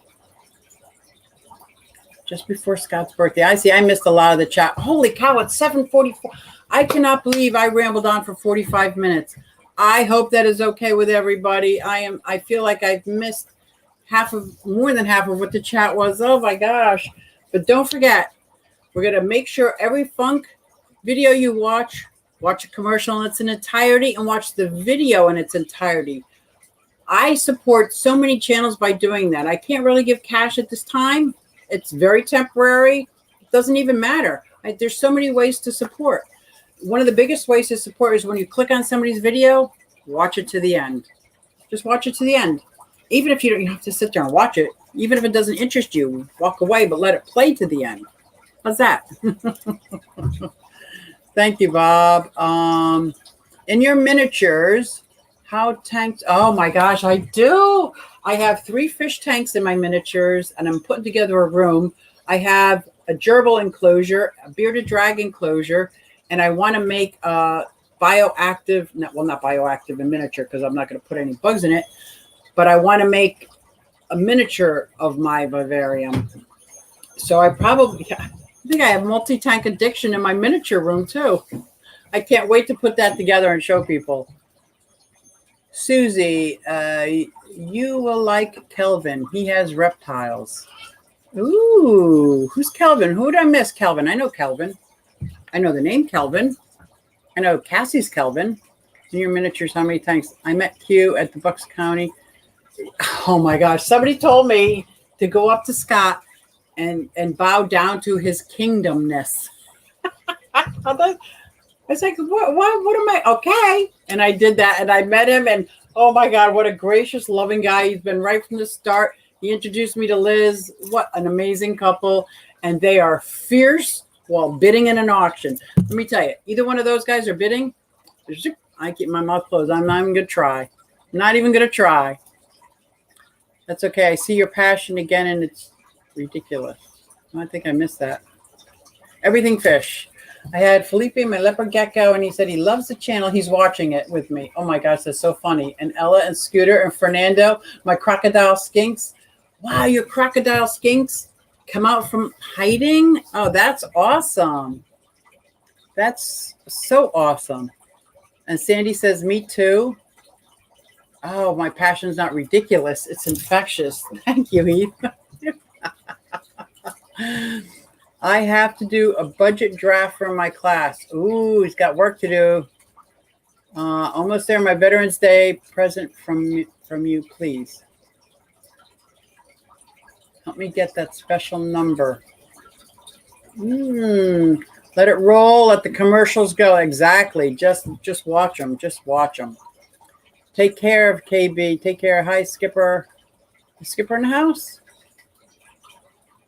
Just before Scott's birthday. I see, I missed a lot of the chat. Holy cow, it's 7:44. I cannot believe I rambled on for 45 minutes. I hope that is okay with everybody. I feel like I've missed more than half of what the chat was. Oh my gosh. But don't forget, we're going to make sure every Funk video you watch a commercial in its entirety and watch the video in its entirety. I support so many channels by doing that. I can't really give cash at this time. It's very temporary. It doesn't even matter. There's so many ways to support. One of the biggest ways to support is when you click on somebody's video, watch it to the end. Just watch it to the end. Even if you don't have to sit there and watch it, even if it doesn't interest you, walk away, but let it play to the end. How's that? Thank you, Bob. In your miniatures, how tanks? Oh my gosh, I do. I have 3 fish tanks in my miniatures, and I'm putting together a room. I have a gerbil enclosure, a bearded dragon enclosure, and I want to make a bioactive, not bioactive in miniature because I'm not going to put any bugs in it, but I want to make a miniature of my vivarium. So I think I have multi-tank addiction in my miniature room too. I can't wait to put that together and show people. Suzy, you will like Kelvin. He has reptiles. Ooh, who's Kelvin? Who did I miss? Kelvin. I know Kelvin. I know the name Kelvin. I know Cassie's Kelvin. In your miniatures, how many times? I met Q at the Bucks County. Oh my gosh. Somebody told me to go up to Scott and bow down to his kingdomness. I was like, what am I? Okay. And I did that, and I met him, and oh my God, what a gracious, loving guy. He's been right from the start. He introduced me to Liz. What an amazing couple. And they are fierce while bidding in an auction. Let me tell you, either one of those guys are bidding. I keep my mouth closed. I'm not even going to try. I'm not even going to try. That's okay. I see your passion again, and it's ridiculous. I think I missed that. Everything fish. I had Felipe, my leopard gecko, and he said he loves the channel. He's watching it with me. Oh my gosh, that's so funny. And Ella and Scooter and Fernando, my crocodile skinks. Wow, your crocodile skinks come out from hiding? Oh, that's awesome. That's so awesome. And Sandy says, me too. Oh, my passion's not ridiculous. It's infectious. Thank you, Heath. I have to do a budget draft for my class. Ooh, he's got work to do. Almost there. My Veterans Day present from you, please. Help me get that special number. Let it roll. Let the commercials go. Exactly. Just watch them. Just watch them. Take care of KB. Take care. Hi, Skipper. Is Skipper in the house?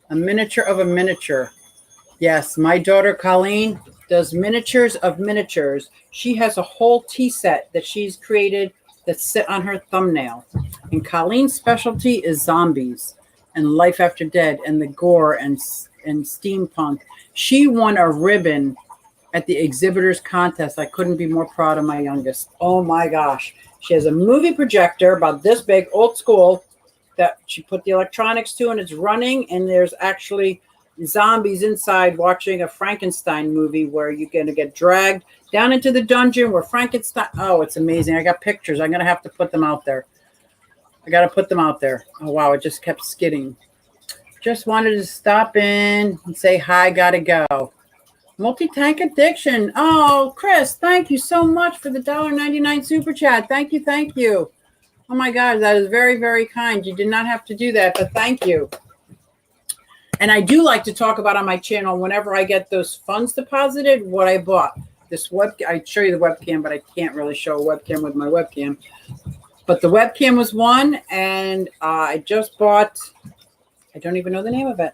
A miniature of a miniature. Yes, my daughter Colleen does miniatures of miniatures. She has a whole tea set that she's created that sit on her thumbnail. And Colleen's specialty is zombies and life after dead and the gore and steampunk. She won a ribbon at the exhibitors contest. I couldn't be more proud of my youngest. Oh my gosh. She has a movie projector about this big, old school, that she put the electronics to, and it's running, and there's actually zombies inside watching a Frankenstein movie where you're going to get dragged down into the dungeon where Frankenstein. Oh, it's amazing. I got pictures. I'm going to have to put them out there. Oh, wow. It just kept skidding. Just wanted to stop in and say hi. Gotta go. Multi-tank addiction. Oh, Chris, thank you so much for the $1.99 super chat. Thank you. Oh my God, that is very, very kind. You did not have to do that, but thank you. And I do like to talk about on my channel whenever I get those funds deposited, what I bought. I show you the webcam, but I can't really show a webcam with my webcam. But the webcam was one, and I just bought, I don't even know the name of it.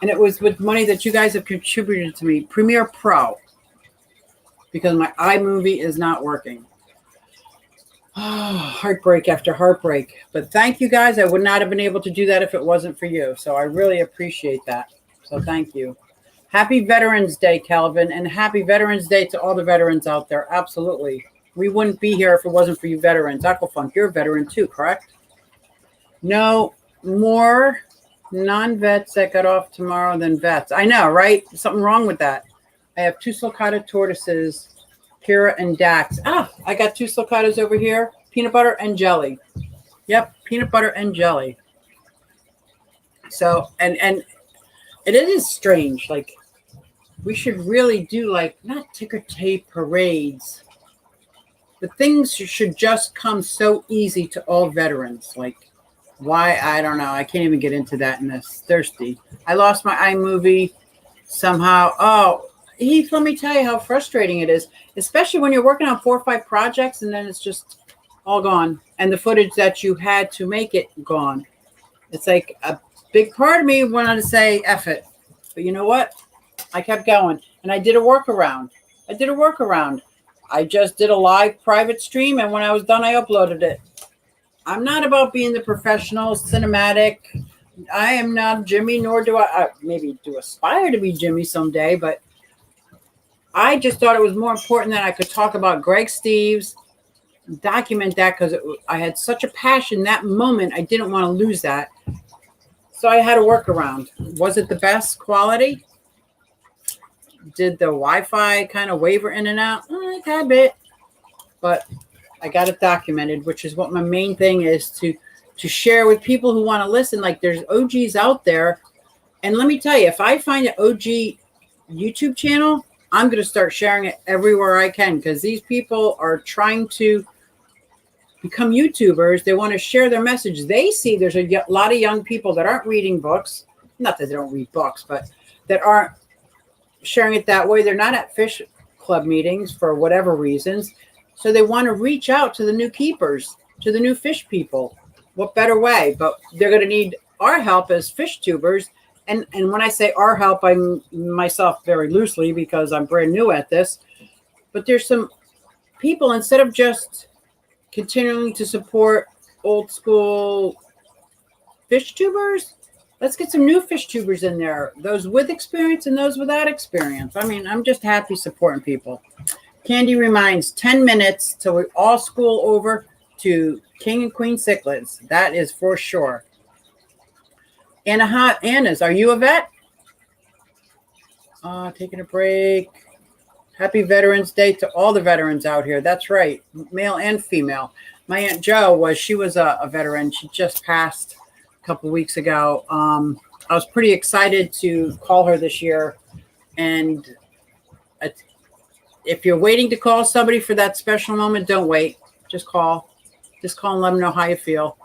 And it was with money that you guys have contributed to me, Premiere Pro, because my iMovie is not working. Oh, heartbreak after heartbreak. But thank you guys. I would not have been able to do that if it wasn't for you. So I really appreciate that. So thank you. Happy Veterans Day, Calvin, and happy Veterans Day to all the veterans out there. Absolutely. We wouldn't be here if it wasn't for you veterans. Aquafunk, you're a veteran too, correct? No more non-vets that got off tomorrow than vets. I know, right? Something wrong with that. I have 2 sulcata tortoises, Kira and Dax. I got 2 sulcatas over here. Peanut butter and jelly. Yep, peanut butter and jelly. So, and it is strange. Like, we should really do, like, not ticker tape parades, but things should just come so easy to all veterans. Like, why? I don't know. I can't even get into that in this. Thirsty. I lost my iMovie somehow. Oh, Heath, let me tell you how frustrating it is, especially when you're working on 4 or 5 projects and then it's just all gone. And the footage that you had to make it gone. It's like a big part of me wanted to say, F it. But you know what? I kept going and I did a workaround. I just did a live private stream, and when I was done, I uploaded it. I'm not about being the professional cinematic. I am not Jimmy, nor do I maybe do aspire to be Jimmy someday, but I just thought it was more important that I could talk about Greg Steves, document that, because I had such a passion that moment. I didn't want to lose that. So I had a workaround. Was it the best quality? Did the Wi-Fi kind of waver in and out? A tad bit. But I got it documented, which is what my main thing is, to share with people who want to listen. Like, there's OGs out there. And let me tell you, if I find an OG YouTube channel, I'm going to start sharing it everywhere I can, because these people are trying to become YouTubers. They want to share their message. They see there's a lot of young people that aren't reading books. Not that they don't read books, but that aren't sharing it that way. They're not at fish club meetings for whatever reasons. So they want to reach out to the new keepers, to the new fish people. What better way? But they're going to need our help as fish tubers. And when I say our help, I myself very loosely, because I'm brand new at this. But there's some people, instead of just continuing to support old school fish tubers, let's get some new fish tubers in there. Those with experience and those without experience. I mean, I'm just happy supporting people. Candy reminds 10 minutes till we all school over to King and Queen cichlids. That is for sure. Anna's, are you a vet? Taking a break. Happy Veterans Day to all the veterans out here. That's right, male and female. My Aunt Jo she was a veteran. She just passed a couple of weeks ago. I was pretty excited to call her this year. And if you're waiting to call somebody for that special moment, don't wait. Just call. Just call and let them know how you feel.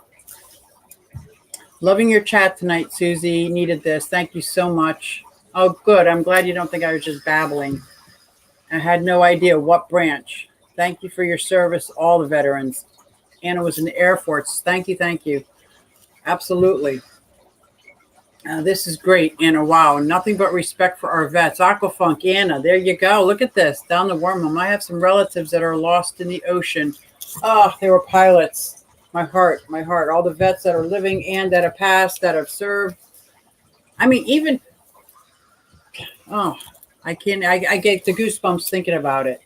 Loving your chat tonight, Susie. Needed this. Thank you so much. Oh, good. I'm glad you don't think I was just babbling. I had no idea what branch. Thank you for your service, all the veterans. Anna was in the Air Force. Thank you. Thank you. Absolutely. This is great, Anna. Wow. Nothing but respect for our vets. Aquafunk, Anna. There you go. Look at this. Down the wormhole. I have some relatives that are lost in the ocean. Oh, they were pilots. My heart. All the vets that are living and that have passed, that have served. I mean, even, I get the goosebumps thinking about it.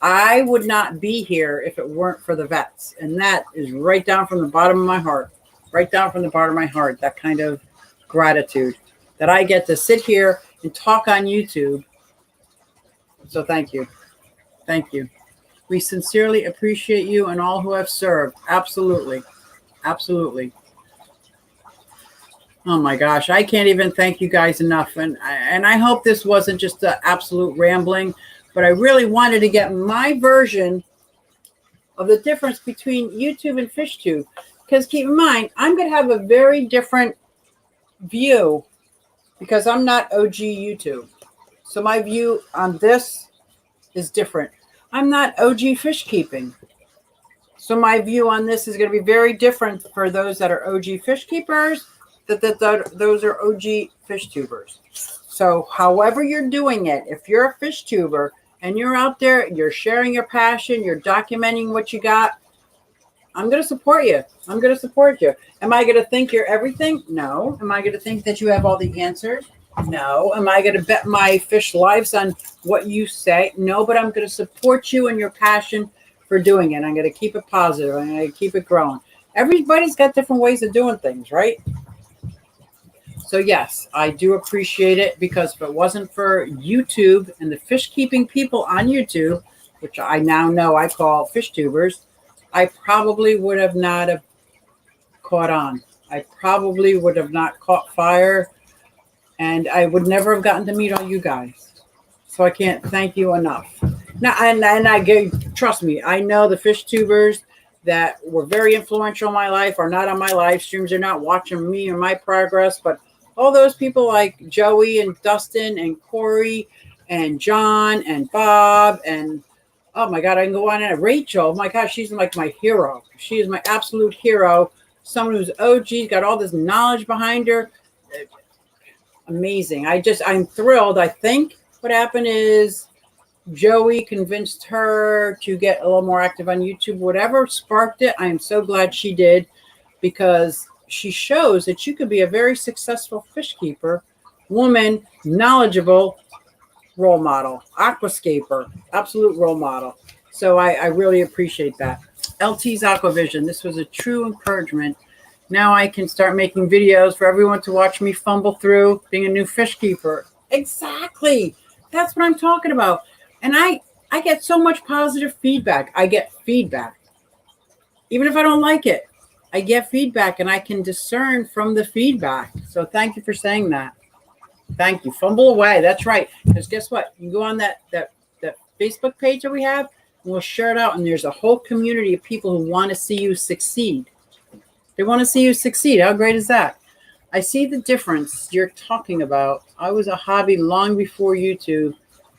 I would not be here if it weren't for the vets. And that is right down from the bottom of my heart. Right down from the bottom of my heart. That kind of gratitude that I get to sit here and talk on YouTube. So thank you. Thank you. We sincerely appreciate you and all who have served. Absolutely. Absolutely. Oh my gosh. I can't even thank you guys enough. And I hope this wasn't just an absolute rambling, but I really wanted to get my version of the difference between YouTube and FishTube. Because keep in mind, I'm going to have a very different view because I'm not OG YouTube. So my view on this is different. I'm not OG fish keeping. So my view on this is going to be very different for those that are OG fish keepers, those are OG fish tubers. So however you're doing it, if you're a fish tuber and you're out there, you're sharing your passion, you're documenting what you got, I'm going to support you. I'm going to support you. Am I going to think you're everything? No. Am I going to think that you have all the answers? No. Am I going to bet my fish lives on what you say? No, but I'm going to support you and your passion for doing it. I'm going to keep it positive. I'm going to keep it growing. Everybody's got different ways of doing things, right? So yes, I do appreciate it because if it wasn't for YouTube and the fish keeping people on YouTube, which I now know I call fish tubers, I probably would have not have caught on. I probably would have not caught fire, and I would never have gotten to meet all you guys. So I can't thank you enough. Now, trust me, I know the fish tubers that were very influential in my life are not on my live streams. They're not watching me or my progress, but all those people like Joey and Dustin and Corey and John and Bob and oh my God, I can go on and Rachel. Oh my God, she's like my hero. She is my absolute hero. Someone who's OG, got all this knowledge behind her. Amazing. I'm thrilled. I think what happened is Joey convinced her to get a little more active on YouTube. Whatever sparked it, I am so glad she did because she shows that you could be a very successful fish keeper, woman, knowledgeable, role model, aquascaper, absolute role model. So I really appreciate that. LT's Aquavision. This was a true encouragement. Now I can start making videos for everyone to watch me fumble through being a new fish keeper. Exactly. That's what I'm talking about. And I get so much positive feedback. I get feedback. Even if I don't like it, I get feedback and I can discern from the feedback. So thank you for saying that. Thank you. Fumble away. That's right. Because guess what? You go on that Facebook page that we have, and we'll share it out. And there's a whole community of people who want to see you succeed. They want to see you succeed. How great is that? I see the difference you're talking about. I was a hobby long before YouTube.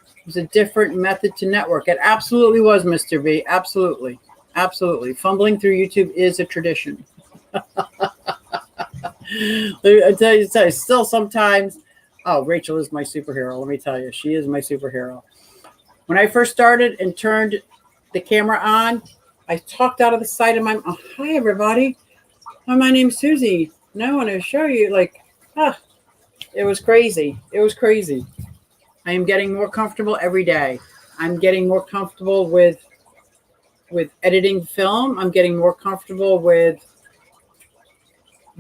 It was a different method to network. It absolutely was, Mr. B. Absolutely. Absolutely. Fumbling through YouTube is a tradition. I tell you, still sometimes. Oh, Rachel is my superhero. Let me tell you, she is my superhero. When I first started and turned the camera on, I talked out of the side of my. Oh, hi, everybody. Hi, my name's Suzy. And I want to show you, it was crazy. It was crazy. I am getting more comfortable every day. I'm getting more comfortable with editing film. I'm getting more comfortable with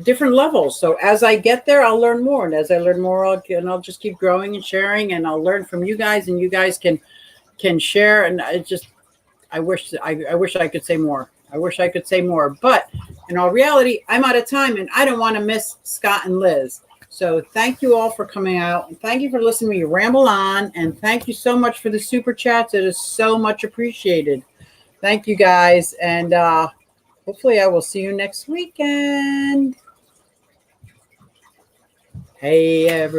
different levels. So as I get there, I'll learn more. And as I learn more, I'll just keep growing and sharing, and I'll learn from you guys, and you guys can can share. And I wish I could say more. I wish I could say more. But in all reality, I'm out of time, and I don't want to miss Scott and Liz. So thank you all for coming out. And thank you for listening to me ramble on. And thank you so much for the super chats. It is so much appreciated. Thank you, guys. And hopefully I will see you next weekend. Hey, everybody.